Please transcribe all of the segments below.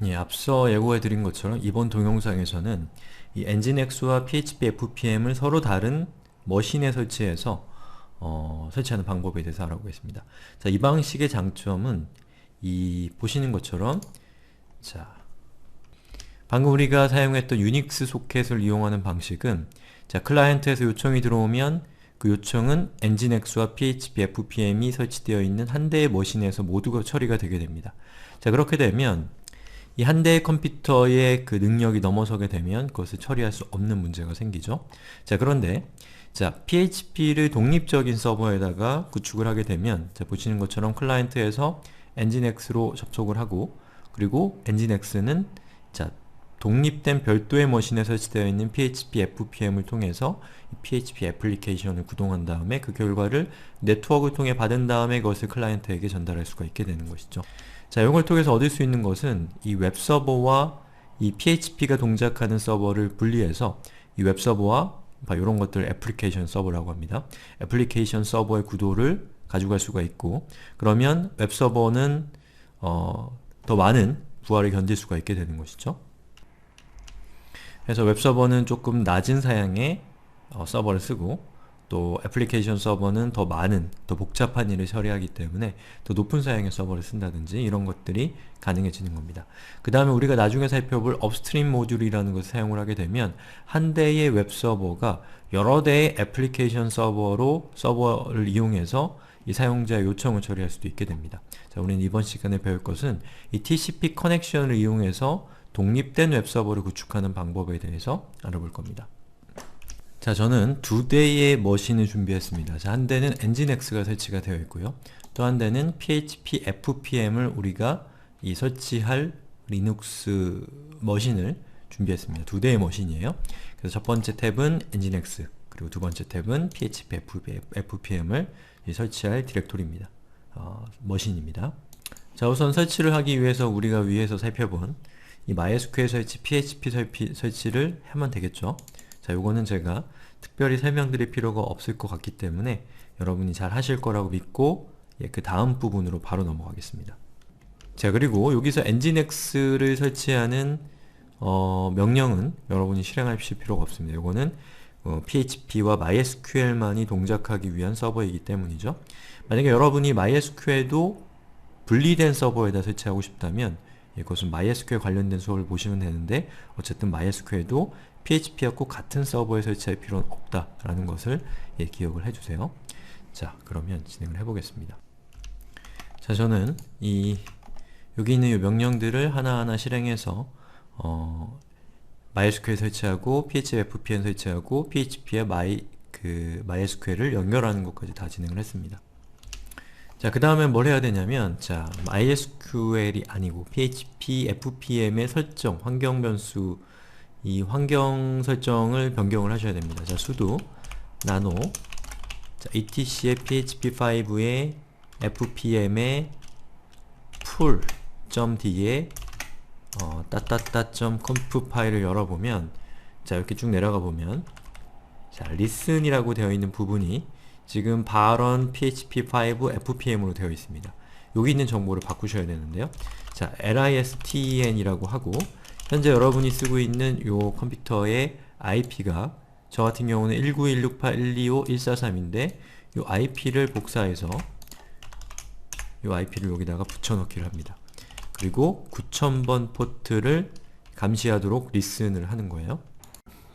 예, 앞서 예고해 드린 것처럼 이번 동영상에서는 이 엔진엑스와 PHP FPM을 서로 다른 머신에 설치해서 설치하는 방법에 대해서 알아보겠습니다. 자, 이 방식의 장점은 이 보시는 것처럼 자, 방금 우리가 사용했던 유닉스 소켓을 이용하는 방식은 자, 클라이언트에서 요청이 들어오면 그 요청은 엔진엑스와 PHP FPM이 설치되어 있는 한 대의 머신에서 모두가 처리가 되게 됩니다. 자, 그렇게 되면 이 한 대의 컴퓨터의 그 능력이 넘어서게 되면 그것을 처리할 수 없는 문제가 생기죠. 자, 그런데 자, PHP를 독립적인 서버에다가 구축을 하게 되면 자, 보시는 것처럼 클라이언트에서 엔진엑스로 접속을 하고 그리고 엔진엑스는 자, 독립된 별도의 머신에 설치되어 있는 PHP FPM을 통해서 PHP 애플리케이션을 구동한 다음에 그 결과를 네트워크를 통해 받은 다음에 그것을 클라이언트에게 전달할 수가 있게 되는 것이죠. 자, 이걸 통해서 얻을 수 있는 것은 이 웹서버와 이 PHP가 동작하는 서버를 분리해서 이 웹서버와 이런 것들 애플리케이션 서버라고 합니다. 애플리케이션 서버의 구도를 가져갈 수가 있고 그러면 웹서버는 더 많은 부하를 견딜 수가 있게 되는 것이죠. 그래서 웹서버는 조금 낮은 사양의 서버를 쓰고 또 애플리케이션 서버는 더 많은, 더 복잡한 일을 처리하기 때문에 더 높은 사양의 서버를 쓴다든지 이런 것들이 가능해지는 겁니다. 그 다음에 우리가 나중에 살펴볼 업스트림 모듈이라는 것을 사용을 하게 되면 한 대의 웹서버가 여러 대의 애플리케이션 서버를 이용해서 이 사용자의 요청을 처리할 수도 있게 됩니다. 자, 우리는 이번 시간에 배울 것은 이 TCP 커넥션을 이용해서 독립된 웹서버를 구축하는 방법에 대해서 알아볼 겁니다. 자, 저는 두 대의 머신을 준비했습니다. 자, 한 대는 엔진엑스가 설치가 되어 있고요. 또 한 대는 PHP FPM을 우리가 이 설치할 리눅스 머신을 준비했습니다. 두 대의 머신이에요. 그래서 첫 번째 탭은 엔진엑스, 그리고 두 번째 탭은 PHP FPM을 설치할 디렉토리입니다. 머신입니다. 자, 우선 설치를 하기 위해서 우리가 위에서 살펴본 이 MySQL 설치, PHP 설치를 하면 되겠죠. 자, 요거는 제가 특별히 설명드릴 필요가 없을 것 같기 때문에 여러분이 잘 하실 거라고 믿고 그 다음 부분으로 바로 넘어가겠습니다. 자, 그리고 여기서 엔진엑스를 설치하는 명령은 여러분이 실행하실 필요가 없습니다. 요거는 PHP와 MySQL만이 동작하기 위한 서버이기 때문이죠. 만약에 여러분이 MySQL도 분리된 서버에다 설치하고 싶다면 이것은 MySQL 관련된 수업을 보시면 되는데 어쨌든 MySQL도 PHP와 꼭 같은 서버에 설치할 필요는 없다라는 것을 기억을 해주세요. 자, 그러면 진행을 해보겠습니다. 자, 저는 여기 있는 이 명령들을 하나하나 실행해서 MySQL 설치하고 PHP FPM 설치하고 PHP와 MySQL을 연결하는 것까지 다 진행을 했습니다. 자, 그 다음에 뭘 해야 되냐면 자, MySQL이 아니고 PHP FPM의 설정, 환경 변수 이 환경 설정을 변경을 하셔야 됩니다. 자, sudo nano 자, etc의 php5의 fpm의 full.d에 .conf 파일을 열어보면 자, 이렇게 쭉 내려가 보면 자, listen이라고 되어 있는 부분이 지금 발언 php5 fpm으로 되어 있습니다. 여기 있는 정보를 바꾸셔야 되는데요. 자, listen이라고 하고 현재 여러분이 쓰고 있는 요 컴퓨터의 IP가 저 같은 경우는 19168125143인데 요 IP를 복사해서 요 IP를 여기다가 붙여넣기를 합니다. 그리고 9000번 포트를 감시하도록 리슨을 하는 거예요.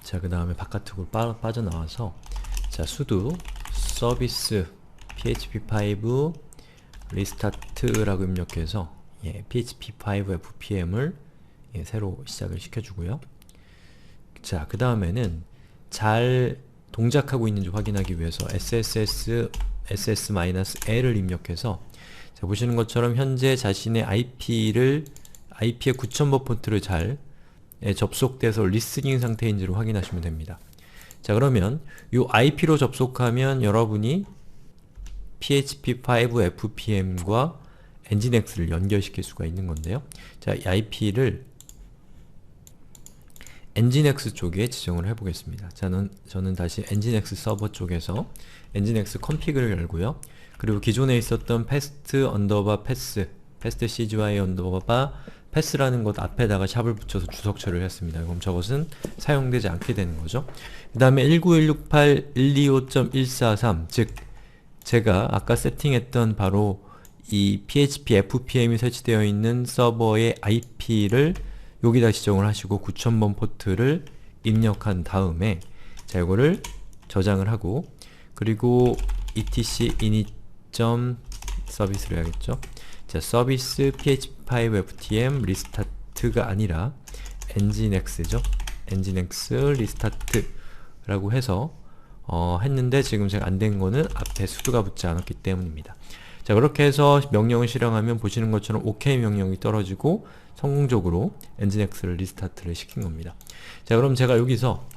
자, 그 다음에 바깥으로 빠져나와서 자, sudo service php5 restart라고 입력해서 php5 fpm을 새로 시작을 시켜주고요. 자, 그 다음에는 잘 동작하고 있는지 확인하기 위해서 ss-l을 입력해서 자, 보시는 것처럼 현재 자신의 IP의 9000번 포트를 잘 접속돼서 리스닝 상태인지를 확인하시면 됩니다. 자, 그러면 이 IP로 접속하면 여러분이 PHP5 FPM과 엔진엑스를 연결시킬 수가 있는 건데요. 자, 이 IP를 엔진엑스 쪽에 지정을 해보겠습니다. 저는 다시 엔진엑스 서버 쪽에서 엔진엑스 컨피그를 열고요. 그리고 기존에 있었던 past_pass, past CGY_ 패스라는 것 앞에다가 샵을 붙여서 주석 처리를 했습니다. 그럼 저것은 사용되지 않게 되는 거죠. 그 다음에 19168.125.143, 즉 제가 아까 세팅했던 바로 이 PHP FPM이 설치되어 있는 서버의 IP를 여기다 지정을 하시고 9000번 포트를 입력한 다음에 자, 이거를 저장을 하고, 그리고 etc init.service를 해야겠죠. 자, 서비스 php5 ftm 리스타트가 아니라 nginx죠. nginx 리스타트 라고 해서 했는데 지금 제가 안 된 거는 앞에 수두가 붙지 않았기 때문입니다. 자, 그렇게 해서 명령을 실행하면 보시는 것처럼 OK 명령이 떨어지고 성공적으로 nginx를 리스타트를 시킨 겁니다. 자, 그럼 제가 여기서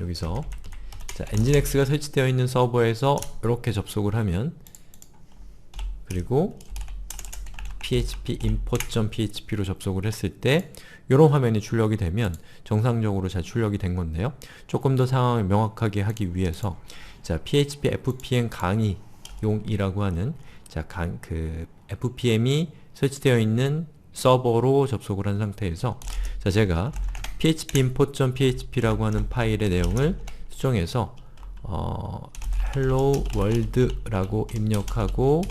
자, nginx가 설치되어 있는 서버에서 이렇게 접속을 하면, 그리고 php import.php로 접속을 했을 때 이런 화면이 출력이 되면 정상적으로 잘 출력이 된 건데요. 조금 더 상황을 명확하게 하기 위해서 자, php fpm 강의용이라고 하는 자, fpm이 설치되어 있는 서버로 접속을 한 상태에서 자, 제가 php import.php라고 하는 파일의 내용을 수정해서 hello world라고 입력하고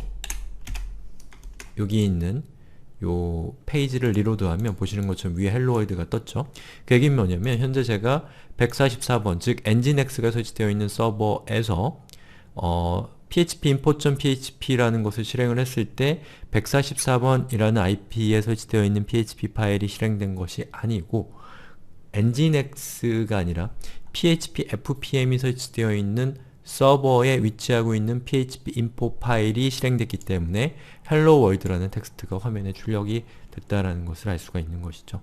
여기 있는 요 페이지를 리로드하면 보시는 것처럼 위에 헬로 월드가 떴죠. 그 얘기는 뭐냐면 현재 제가 144번, 즉 nginx가 설치되어 있는 서버에서 php import.php라는 것을 실행을 했을 때 144번이라는 IP에 설치되어 있는 PHP 파일이 실행된 것이 아니고 nginx가 아니라 PHP FPM이 설치되어 있는 서버에 위치하고 있는 PHP info 파일이 실행됐기 때문에 hello world라는 텍스트가 화면에 출력이 됐다라는 것을 알 수가 있는 것이죠.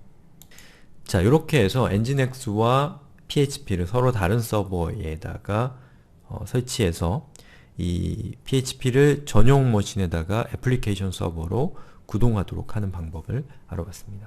자, 이렇게 해서 nginx와 PHP를 서로 다른 서버에다가 설치해서 이 PHP를 전용 머신에다가 애플리케이션 서버로 구동하도록 하는 방법을 알아봤습니다.